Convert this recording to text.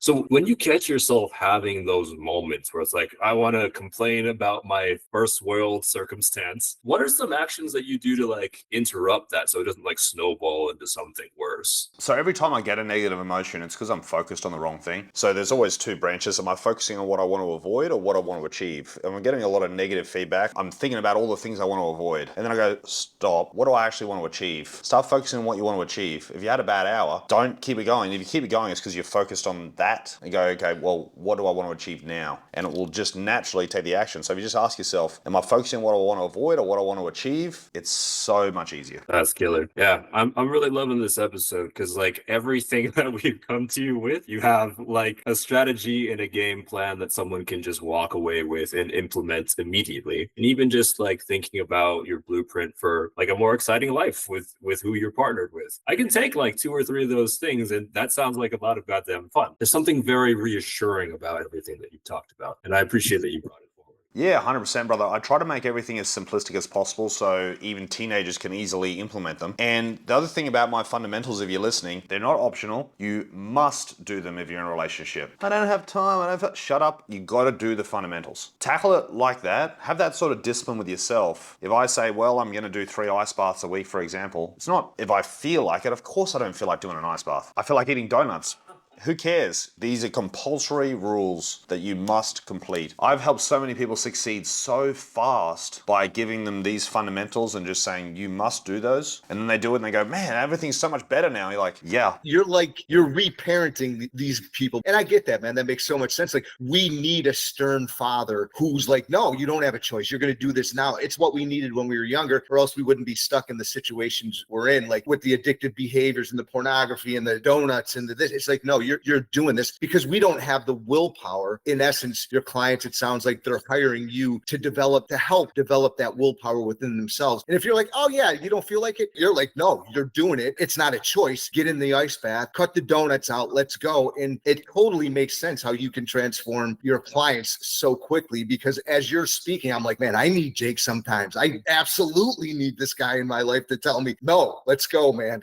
So when you catch yourself having those moments where it's like, I want to complain about my first world circumstance, what are some actions that you do to like interrupt that so it doesn't like snowball into something worse? So every time I get a negative emotion, it's because I'm focused on the wrong thing. So there's always two branches. Am I focusing on what I want to avoid or what I want to achieve? And I'm getting a lot of negative feedback. I'm thinking about all the things I want to avoid. And then I go, stop. What do I actually want to achieve? Start focusing on what you want to achieve. If you had a bad hour, don't keep it going. If you keep it going, it's because you're focused on that. And go, okay, well, what do I want to achieve now? And it will just naturally take the action. So if you just ask yourself, am I focusing on what I want to avoid or what I want to achieve? It's so much easier. That's killer. Yeah, I'm really loving this episode because like everything that we've come to you with, you have like a strategy and a game plan that someone can just walk away with and implement immediately. And even just like thinking about your blueprint for like a more exciting life with who you're partnered with. I can take like two or three of those things, and that sounds like a lot of goddamn fun. There's something very reassuring about everything that you talked about, and I appreciate that you brought it forward. Yeah, 100%, brother. I try to make everything as simplistic as possible so even teenagers can easily implement them. And the other thing about my fundamentals, if you're listening, they're not optional. You must do them if you're in a relationship. I don't have time. Shut up. You got to do the fundamentals. Tackle it like that. Have that sort of discipline with yourself. If I say, well, I'm going to do 3 ice baths a week, for example, it's not if I feel like it. Of course, I don't feel like doing an ice bath. I feel like eating donuts. Who cares? These are compulsory rules that you must complete. I've helped so many people succeed so fast by giving them these fundamentals and just saying, you must do those. And then they do it and they go, man, everything's so much better now. You're like, yeah. You're reparenting these people. And I get that, man. That makes so much sense. Like, we need a stern father who's like, no, you don't have a choice. You're going to do this now. It's what we needed when we were younger, or else we wouldn't be stuck in the situations we're in, like with the addictive behaviors and the pornography and the donuts and the this. It's like, no, you're doing this because we don't have the willpower. In essence, your clients, it sounds like they're hiring you to help develop that willpower within themselves. And if you're like, oh yeah, you don't feel like it, you're like, no, you're doing it. It's not a choice. Get in the ice bath, cut the donuts out, let's go. And it totally makes sense how you can transform your clients so quickly, because as you're speaking, I'm like, man, I need Jake sometimes. I absolutely need this guy in my life to tell me, no, let's go, man.